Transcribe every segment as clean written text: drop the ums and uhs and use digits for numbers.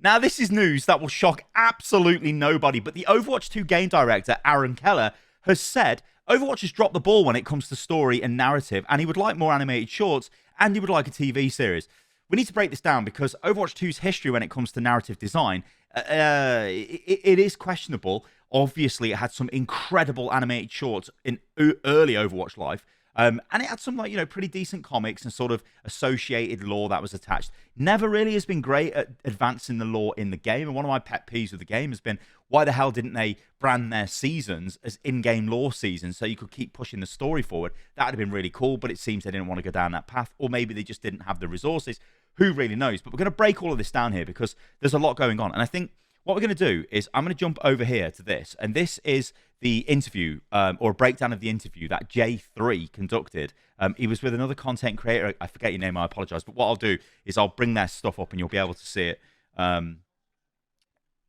Now, this is news that will shock absolutely nobody, but the Overwatch 2 game director, Aaron Keller, has said Overwatch has dropped the ball when it comes to story and narrative, and he would like more animated shorts, and he would like a TV series. We need to break this down because Overwatch 2's history when it comes to narrative design, it is questionable. Obviously, it had some incredible animated shorts in early Overwatch life, and it had some pretty decent comics and sort of associated lore that was attached. Never really has been great at advancing the lore in the game. And one of my pet peeves of the game has been, why the hell didn't they brand their seasons as in-game lore seasons so you could keep pushing the story forward? That would have been really cool, but it seems they didn't want to go down that path, or maybe they just didn't have the resources. Who really knows? But we're going to break all of this down here because there's a lot going on. And I think what we're going to do is I'm going to jump over here to this. And this is the interview or a breakdown of the interview that J3 conducted. He was with another content creator. I forget your name. I apologize. But what I'll do is I'll bring their stuff up and you'll be able to see it in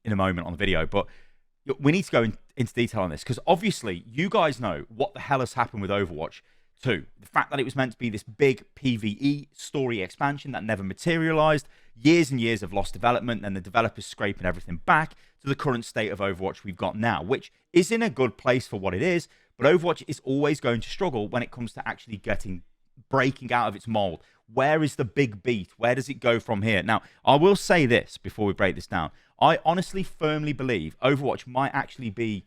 a moment on the video. But we need to go into detail on this because obviously you guys know what the hell has happened with Overwatch 2. The fact that it was meant to be this big PvE story expansion that never materialized, years and years of lost development, and the developers scraping everything back to the current state of Overwatch we've got now, which is in a good place for what it is, but Overwatch is always going to struggle when it comes to actually breaking out of its mold. Where is the big beat? Where does it go from here? Now, I will say this before we break this down. I honestly, firmly believe Overwatch might actually be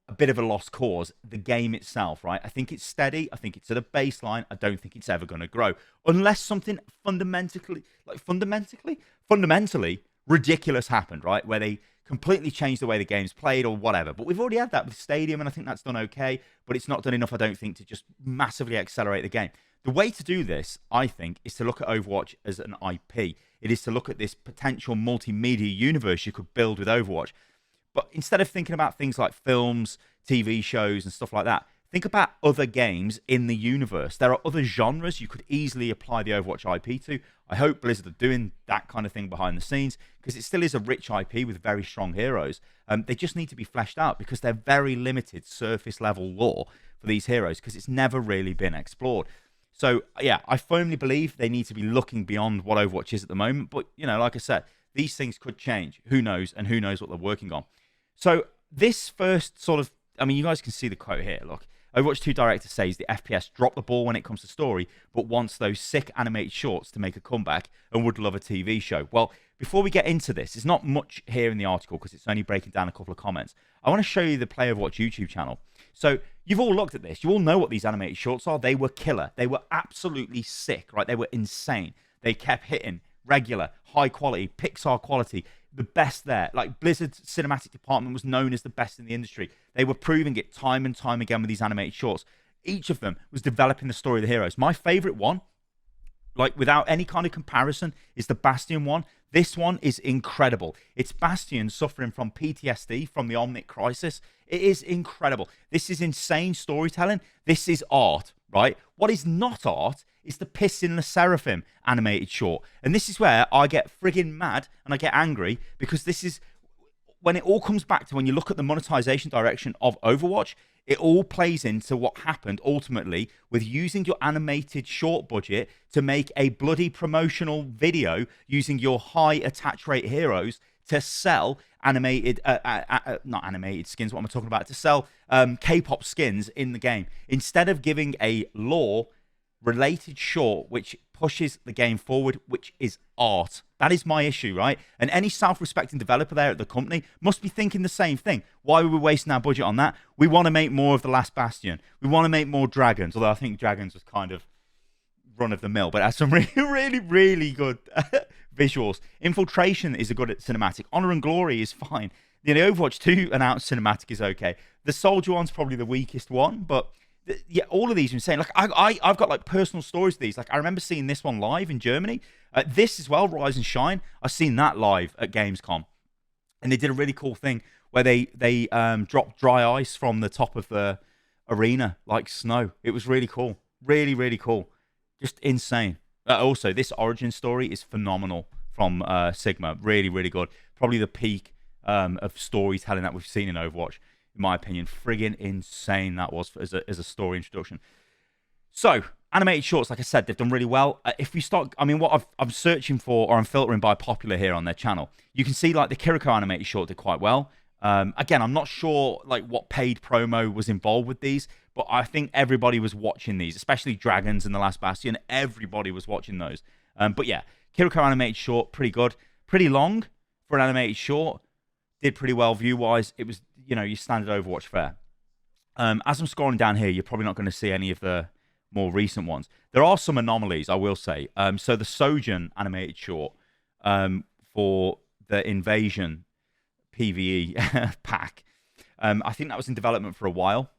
a bit of a lost cause, the game itself, right? I think it's steady. I think it's at a baseline. I don't think it's ever going to grow unless something fundamentally ridiculous happened, right? Where they completely changed the way the game's played or whatever. But we've already had that with Stadium, and I think that's done okay, but it's not done enough, I don't think, to just massively accelerate the game. The way to do this, I think, is to look at Overwatch as an IP. It is to look at this potential multimedia universe you could build with Overwatch. But instead of thinking about things like films, TV shows, and stuff like that, think about other games in the universe. There are other genres you could easily apply the Overwatch IP to. I hope Blizzard are doing that kind of thing behind the scenes because it still is a rich IP with very strong heroes. They just need to be fleshed out because they're very limited surface level lore for these heroes because it's never really been explored. So, yeah, I firmly believe they need to be looking beyond what Overwatch is at the moment. But, like I said, these things could change. Who knows? And who knows what they're working on. So this first sort of, you guys can see the quote here. Look, Overwatch 2 director says the FPS dropped the ball when it comes to story, but wants those sick animated shorts to make a comeback and would love a TV show. Well, before we get into this, there's not much here in the article because it's only breaking down a couple of comments. I want to show you the Play Overwatch YouTube channel. So you've all looked at this. You all know what these animated shorts are. They were killer. They were absolutely sick, right? They were insane. They kept hitting regular, high quality, Pixar quality. The best there. Like Blizzard's cinematic department was known as the best in the industry. They were proving it time and time again with these animated shorts. Each of them was developing the story of the heroes. My favorite one, like without any kind of comparison, is the Bastion one. This one is incredible. It's Bastion suffering from PTSD from the Omnic Crisis. It is incredible. This is insane storytelling. This is art, right? What is not art is the Piss in the Seraphim animated short. And this is where I get friggin' mad and I get angry because this is when it all comes back to when you look at the monetization direction of Overwatch, it all plays into what happened ultimately with using your animated short budget to make a bloody promotional video using your high attach rate heroes to sell animated, not animated skins, what am I talking about? To sell K-pop skins in the game. Instead of giving a lore related short which pushes the game forward, which is art. That is my issue, right? And any self-respecting developer there at the company must be thinking the same thing. Why are we wasting our budget on that? We want to make more of The Last Bastion. We want to make more Dragons, although I think Dragons was kind of run-of-the-mill, but it has some really good visuals. Infiltration is a good cinematic. Honor and Glory is fine. The Overwatch 2 announced cinematic is okay. The Soldier one's probably the weakest one, but yeah, all of these are insane. Like I've got like personal stories of these. Like I remember seeing this one live in Germany. This as well, Rise and Shine. I've seen that live at Gamescom, and they did a really cool thing where they dropped dry ice from the top of the arena like snow. It was really cool, really cool, just insane. Also, this origin story is phenomenal from Sigma. Really good. Probably the peak of storytelling that we've seen in Overwatch. In my opinion, friggin' insane that was as a story introduction. So, Animated shorts, like I said, they've done really well. If we start, I mean, what I'm searching for, or I'm filtering by popular here on their channel, you can see like the Kiriko animated short did quite well. Again, I'm not sure like what paid promo was involved with these, but I think everybody was watching these, especially Dragons and The Last Bastion. Everybody was watching those. But yeah, Kiriko animated short, pretty good, pretty long for an animated short. Did pretty well view-wise. It was, your standard Overwatch fare. As I'm scrolling down here, you're probably not going to see any of the more recent ones. There are some anomalies, I will say. So the Sojourn animated short for the Invasion PvE pack, I think that was in development for a while.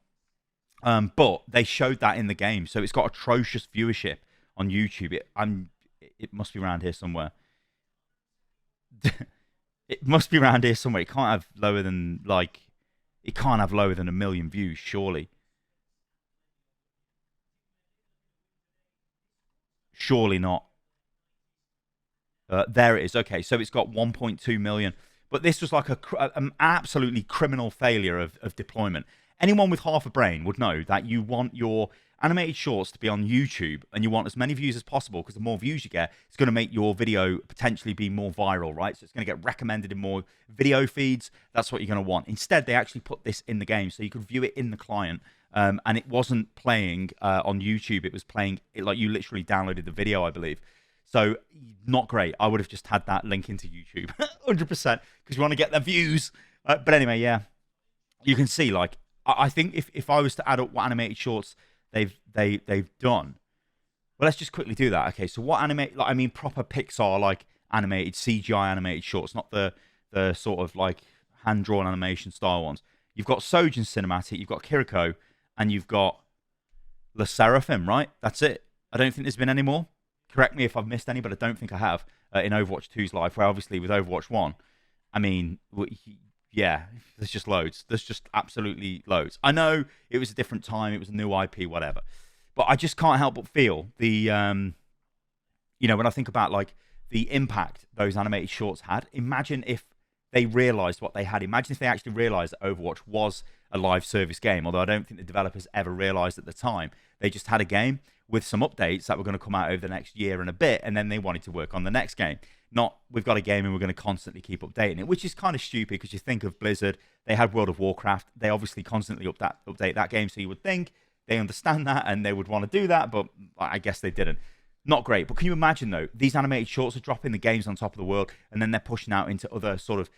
But they showed that in the game. So it's got atrocious viewership on YouTube. It must be around here somewhere. It must be around here somewhere. It can't have lower than, it can't have lower than 1 million views, surely. Surely not. There it is. Okay, so it's got 1.2 million. But this was like an absolutely criminal failure of deployment. Anyone with half a brain would know that you want your animated shorts to be on YouTube and you want as many views as possible, because the more views you get, it's going to make your video potentially be more viral, right? So it's going to get recommended in more video feeds. That's what you're going to want. Instead, they actually put this in the game so you could view it in the client. And it wasn't playing on YouTube. It was playing like you literally downloaded the video, I believe. So not great. I would have just had that link into YouTube 100% because you want to get the views. But anyway, yeah, you can see, like, I think if I was to add up what animated shorts they've done, well, let's just quickly do that. Okay, so what proper Pixar like animated CGI animated shorts, not the sort of like hand drawn animation style ones. You've got Sojourn cinematic, you've got Kiriko, and you've got Le Seraphim, right? That's it. I don't think there's been any more. Correct me if I've missed any, but I don't think I have in Overwatch 2's life, where obviously with Overwatch 1, I mean, yeah, there's just loads. There's just absolutely loads. I know it was a different time. It was a new IP, whatever. But I just can't help but feel the, when I think about like the impact those animated shorts had, imagine if they realized what they had. Imagine if they actually realized that Overwatch was a live service game, although I don't think the developers ever realized at the time. They just had a game with some updates that were going to come out over the next year and a bit, and then they wanted to work on the next game. Not, we've got a game and we're going to constantly keep updating it, which is kind of stupid because you think of Blizzard, they had World of Warcraft, they obviously constantly update that game, so you would think they understand that and they would want to do that, but I guess they didn't. Not great. But can you imagine, though, these animated shorts are dropping the games on top of the world, and then they're pushing out into other sort of,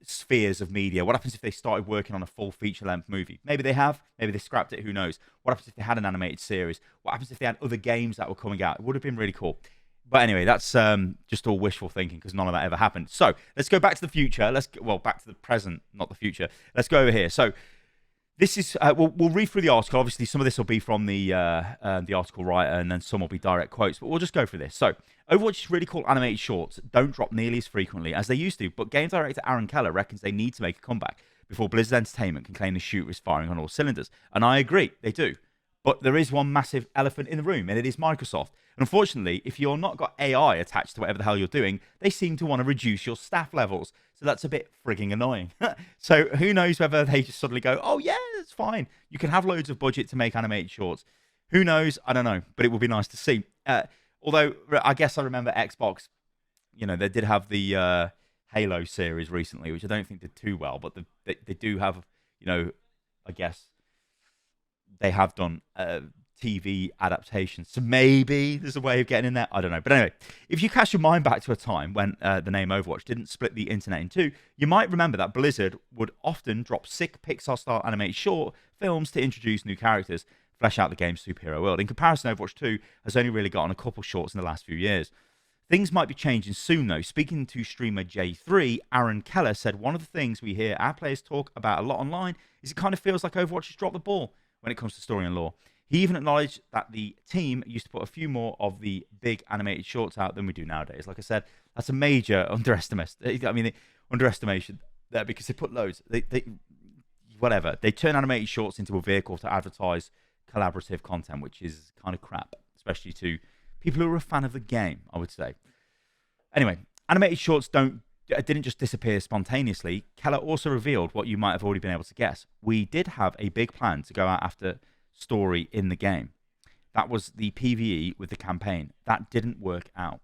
spheres of media. What happens if they started working on a full feature-length movie? Maybe they have. Maybe they scrapped it. Who knows? What happens if they had an animated series? What happens if they had other games that were coming out? It would have been really cool. But anyway, that's just all wishful thinking because none of that ever happened. So let's go back to the future. Back to the present, not the future. Let's go over here. So this is we'll read through the article. Obviously, some of this will be from the article writer, and then some will be direct quotes. But we'll just go through this. So Overwatch's really cool animated shorts don't drop nearly as frequently as they used to, but game director Aaron Keller reckons they need to make a comeback before Blizzard Entertainment can claim the shooter is firing on all cylinders. And I agree, they do. But there is one massive elephant in the room, and it is Microsoft. And unfortunately, if you're not got AI attached to whatever the hell you're doing, they seem to want to reduce your staff levels. So that's a bit frigging annoying. So who knows whether they just suddenly go, oh yeah, it's fine. You can have loads of budget to make animated shorts. Who knows? I don't know, but it would be nice to see. Although I guess I remember Xbox, they did have the Halo series recently, which I don't think did too well, but they do have, I guess they have done TV adaptations. So maybe there's a way of getting in there. I don't know. But anyway, if you cast your mind back to a time when the name Overwatch didn't split the internet in two, you might remember that Blizzard would often drop sick Pixar-style animated short films to introduce new characters, flesh out the game's superhero world. In comparison, Overwatch 2 has only really gotten a couple shorts in the last few years. Things might be changing soon, though. Speaking to streamer J3, Aaron Keller said one of the things we hear our players talk about a lot online is it kind of feels like Overwatch has dropped the ball when it comes to story and lore. He even acknowledged that the team used to put a few more of the big animated shorts out than we do nowadays. Like I said, that's a major underestimation there because they put loads. They turn animated shorts into a vehicle to advertise collaborative content, which is kind of crap, especially to people who are a fan of the game, I would say. Anyway, animated shorts didn't just disappear spontaneously. Keller also revealed what you might have already been able to guess. We did have a big plan to go out after story in the game. That was the PvE with the campaign. That didn't work out.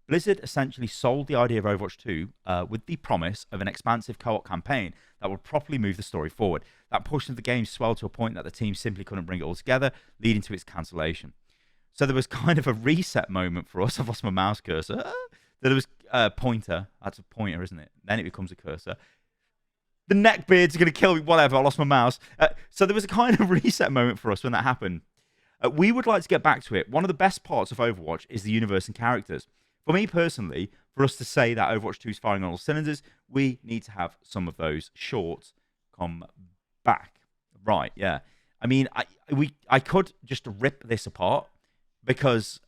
Blizzard essentially sold the idea of Overwatch 2 with the promise of an expansive co-op campaign that would properly move the story forward. That portion of the game swelled to a point that the team simply couldn't bring it all together, leading to its cancellation. So there was kind of a reset moment for us. I've lost my mouse cursor. There was a pointer. That's a pointer, isn't it? Then it becomes a cursor. The neckbeard's going to kill me. Whatever, I lost my mouse. So there was a kind of reset moment for us when that happened. We would like to get back to it. One of the best parts of Overwatch is the universe and characters. For me personally, for us to say that Overwatch 2 is firing on all cylinders, we need to have some of those shorts come back. Right, yeah. I mean, I could just rip this apart because,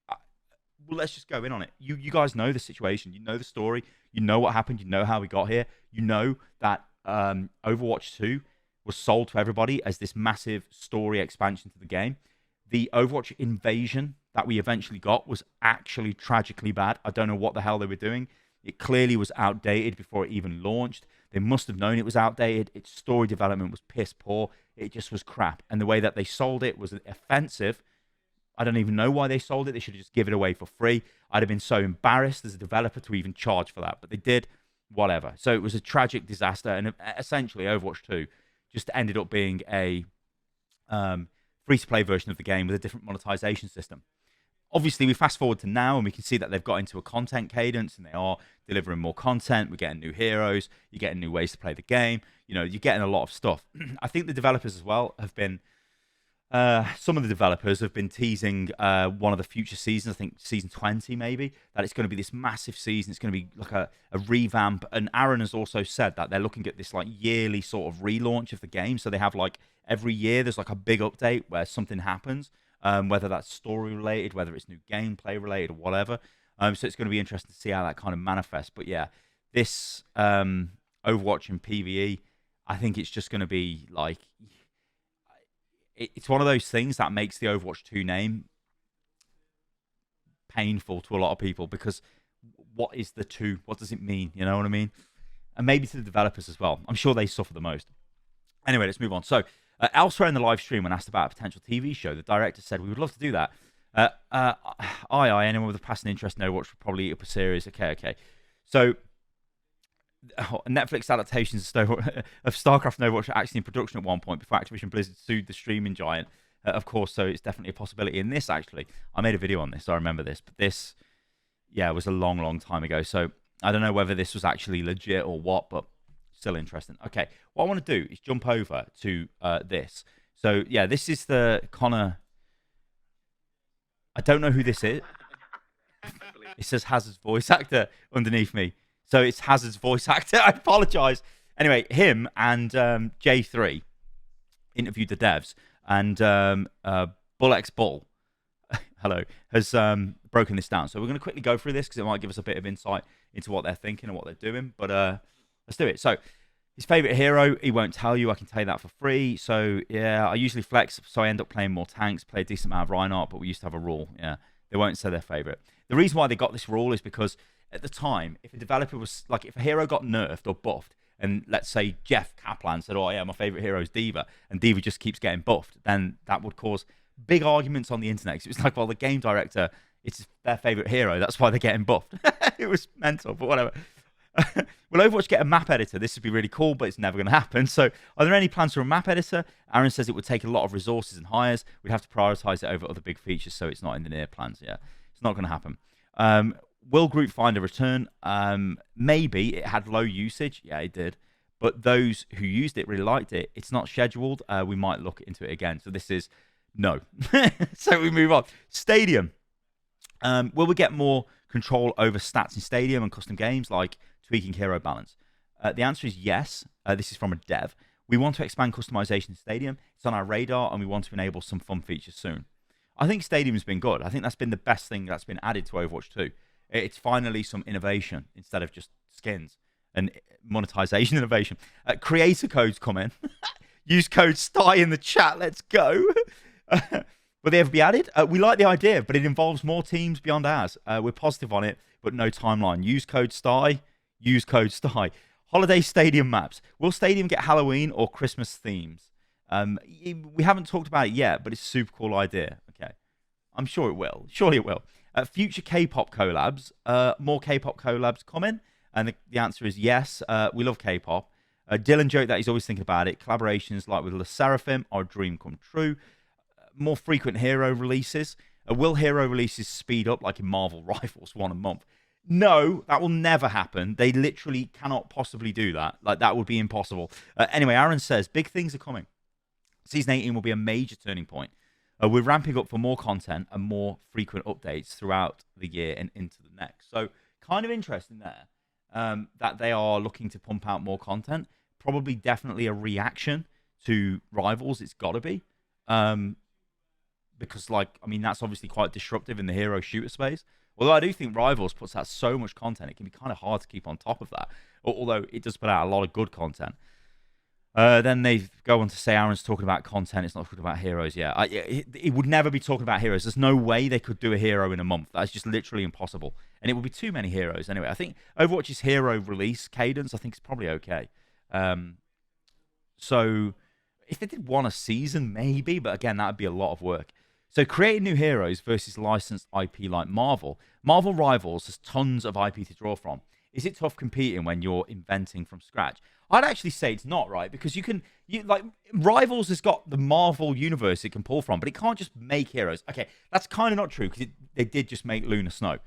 well, let's just go in on it. You guys know the situation. You know the story. You know what happened. You know how we got here. You know that Overwatch 2 was sold to everybody as this massive story expansion to the game. The Overwatch invasion that we eventually got was actually tragically bad. I don't know what the hell they were doing. It clearly was outdated before it even launched. They must have known it was outdated. Its story development was piss poor. It just was crap. And the way that they sold it was offensive. I don't even know why they sold it. They should have just given it away for free. I'd have been so embarrassed as a developer to even charge for that. But they did, whatever. So it was a tragic disaster. And essentially, Overwatch 2 just ended up being a free-to-play version of the game with a different monetization system. Obviously, we fast forward to now, and we can see that they've got into a content cadence, and they are delivering more content. We're getting new heroes. You're getting new ways to play the game. You know, you're getting a lot of stuff. I think the developers as well have been... some of the developers have been teasing one of the future seasons, I think season 20 maybe, that it's going to be this massive season. It's going to be like a revamp. And Aaron has also said that they're looking at this like yearly sort of relaunch of the game. So they have like every year there's like a big update where something happens, whether that's story related, whether it's new gameplay related or whatever. So it's going to be interesting to see how that kind of manifests. But yeah, this Overwatch and PvE, I think it's just going to be like... It's one of those things that makes the Overwatch 2 name painful to a lot of people, because what is the 2? What does it mean? You know what I mean? And maybe to the developers as well. I'm sure they suffer the most. Anyway, let's move on. So, elsewhere in the live stream, when asked about a potential TV show, the director said, "We would love to do that. Anyone with a passing interest in Overwatch would probably eat up a series." Okay. So, Netflix adaptations of StarCraft and Overwatch are actually in production at one point before Activision Blizzard sued the streaming giant, of course, so it's definitely a possibility. In this, actually, I made a video on this, so I remember this, but this, yeah, was a long, long time ago, so I don't know whether this was actually legit or what, but still interesting. Okay, what I want to do is jump over to this. So, yeah, this is the Connor... I don't know who this is. It says Hazard's voice actor underneath me. So it's Hazard's voice actor. I apologize. Anyway, him and J3 interviewed the devs, and Bull Bull, hello, has broken this down. So we're going to quickly go through this because it might give us a bit of insight into what they're thinking and what they're doing. But let's do it. So his favorite hero, he won't tell you. I can tell you that for free. So yeah, I usually flex, so I end up playing more tanks, play a decent amount of Reinhardt, but we used to have a rule. Yeah, they won't say their favorite. The reason why they got this rule is because at the time, if a developer was like, if a hero got nerfed or buffed, and let's say Jeff Kaplan said, "Oh yeah, my favorite hero is D.Va," and D.Va just keeps getting buffed, then that would cause big arguments on the internet. It was like, well, the game director, it's their favorite hero, that's why they're getting buffed. It was mental, but whatever. Will Overwatch get a map editor? This would be really cool, but it's never going to happen. So, are there any plans for a map editor? Aaron says it would take a lot of resources and hires. We'd have to prioritize it over other big features, so it's not in the near plans. Yeah, it's not going to happen. Will Group Finder return? Maybe. It had low usage. Yeah, it did. But those who used it really liked it. It's not scheduled. We might look into it again. So this is no. So we move on. Stadium. Will we get more control over stats in Stadium and custom games, like tweaking hero balance? The answer is yes. This is from a dev. We want to expand customization in Stadium. It's on our radar, and we want to enable some fun features soon. I think Stadium has been good. I think that's been the best thing that's been added to Overwatch 2. It's finally some innovation instead of just skins and monetization innovation. Creator codes come in. Use code STY in the chat. Let's go. Will they ever be added? We like the idea, but it involves more teams beyond ours. We're positive on it, but no timeline. Use code STY. Use code STY. Holiday Stadium maps. Will Stadium get Halloween or Christmas themes? We haven't talked about it yet, but it's a super cool idea. Okay. I'm sure it will. Surely it will. Future K-pop collabs. More K-pop collabs coming? And the answer is yes. We love K-pop. Dylan joked that he's always thinking about it. Collaborations like with Le Seraphim are a dream come true. More frequent hero releases. Will hero releases speed up like in Marvel Rivals, one a month? No, that will never happen. They literally cannot possibly do that. Like, that would be impossible. Anyway, Aaron says, big things are coming. Season 18 will be a major turning point. We're ramping up for more content and more frequent updates throughout the year and into the next. So, kind of interesting there that they are looking to pump out more content. Probably definitely a reaction to Rivals. It's got to be. Because, like, I mean, that's obviously quite disruptive in the hero shooter space. Although I do think Rivals puts out so much content, it can be kind of hard to keep on top of that. Although it does put out a lot of good content. Then they go on to say Aaron's talking about content. It's not talking about heroes. Yeah, it would never be talking about heroes. There's no way they could do a hero in a month. That's just literally impossible. And it would be too many heroes anyway. I think Overwatch's hero release cadence, I think, is probably okay. So if they did one a season, maybe. But again, that would be a lot of work. So creating new heroes versus licensed IP like Marvel. Marvel Rivals has tons of IP to draw from. Is it tough competing when you're inventing from scratch? I'd actually say it's not, right? Because Rivals has got the Marvel universe it can pull from, but it can't just make heroes. Okay, that's kind of not true because they did just make Luna Snow,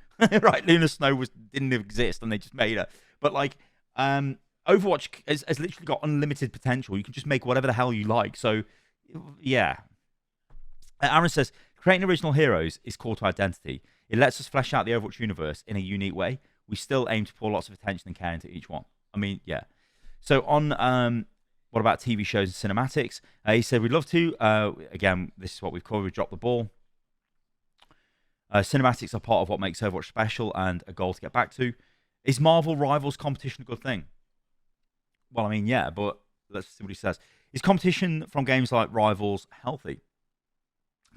right? Luna Snow didn't exist and they just made her. But Overwatch has literally got unlimited potential. You can just make whatever the hell you like. So, yeah. Aaron says, creating original heroes is core to identity. It lets us flesh out the Overwatch universe in a unique way. We still aim to pour lots of attention and care into each one. I mean, yeah. So on, what about TV shows and cinematics? He said, we'd love to. Again, this is what we've covered. We dropped the ball. Cinematics are part of what makes Overwatch special and a goal to get back to. Is Marvel Rivals competition a good thing? Well, I mean, yeah, but let's see what he says. Is competition from games like Rivals healthy?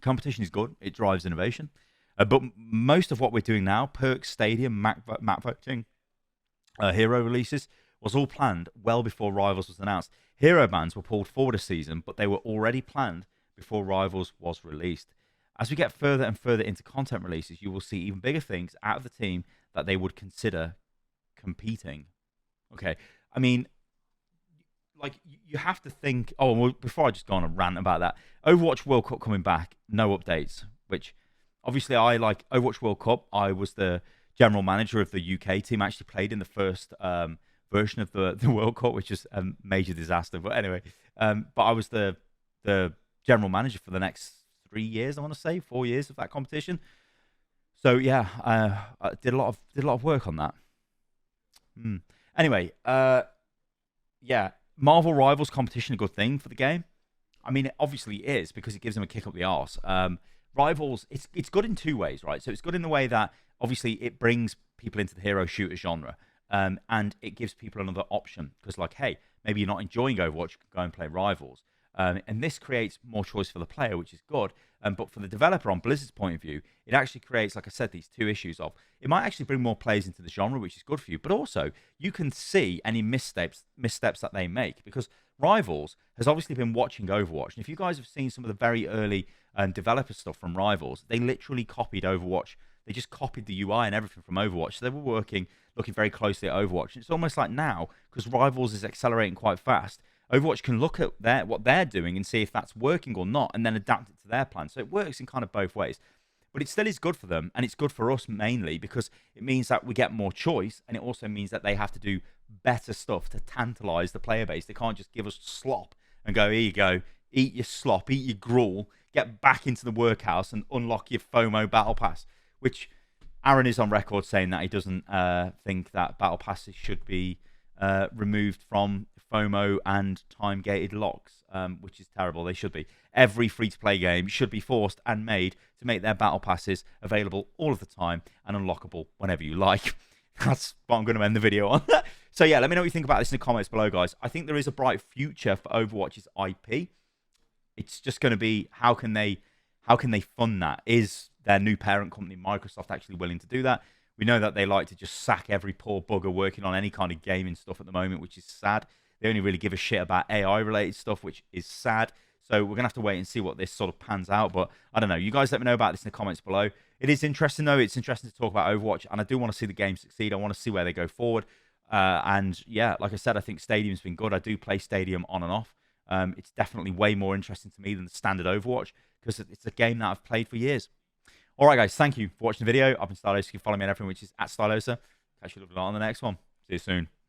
Competition is good. It drives innovation. But most of what we're doing now, perks, stadium, map voting, hero releases, was all planned well before Rivals was announced. Hero bans were pulled forward a season, but they were already planned before Rivals was released. As we get further and further into content releases, you will see even bigger things out of the team that they would consider competing. Okay, I mean, like, you have to think... Oh, well, before I just go on a rant about that, Overwatch World Cup coming back, no updates, which obviously I like Overwatch World Cup. I was the general manager of the UK team. I actually played in the first version of the World Cup, which is a major disaster. But anyway, but I was the general manager for the next 3 years, I want to say, 4 years of that competition. So yeah, I did a lot of work on that. Anyway, yeah, Marvel Rivals competition a good thing for the game? I mean, it obviously is because it gives them a kick up the arse. Rivals, it's good in two ways, right? So it's good in the way that obviously it brings people into the hero shooter genre, and it gives people another option because, like, hey, maybe you're not enjoying Overwatch, you can go and play Rivals. And this creates more choice for the player, which is good. But for the developer, on Blizzard's point of view, it actually creates, like I said, these two issues of it might actually bring more players into the genre, which is good for you. But also, you can see any missteps that they make because Rivals has obviously been watching Overwatch. And if you guys have seen some of the very early developer stuff from Rivals, they literally copied Overwatch. They just copied the UI and everything from Overwatch. So they were looking very closely at Overwatch. And it's almost like now, because Rivals is accelerating quite fast, Overwatch can look at what they're doing and see if that's working or not, and then adapt it to their plan. So it works in kind of both ways. But it still is good for them, and it's good for us mainly because it means that we get more choice, and it also means that they have to do better stuff to tantalize the player base. They can't just give us slop and go, here you go, eat your slop, eat your gruel, get back into the workhouse and unlock your FOMO Battle Pass, which Aaron is on record saying that he doesn't think that Battle Passes should be removed from FOMO and time-gated locks, which is terrible. They should be. Every free-to-play game should be forced and made to make their battle passes available all of the time and unlockable whenever you like. That's what I'm going to end the video on. So yeah, let me know what you think about this in the comments below, guys. I think there is a bright future for Overwatch's IP. It's just going to be how can they fund that? Is their new parent company, Microsoft, actually willing to do that? We know that they like to just sack every poor bugger working on any kind of gaming stuff at the moment, which is sad. They only really give a shit about AI-related stuff, which is sad. So we're gonna have to wait and see what this sort of pans out. But I don't know. You guys let me know about this in the comments below. It is interesting though. It's interesting to talk about Overwatch, and I do want to see the game succeed. I want to see where they go forward. And yeah, like I said, I think Stadium's been good. I do play Stadium on and off. It's definitely way more interesting to me than the standard Overwatch because it's a game that I've played for years. All right, guys, thank you for watching the video. I've been Stylosa. You can follow me on everything, which is @Stylosa. Catch you a little bit on the next one. See you soon.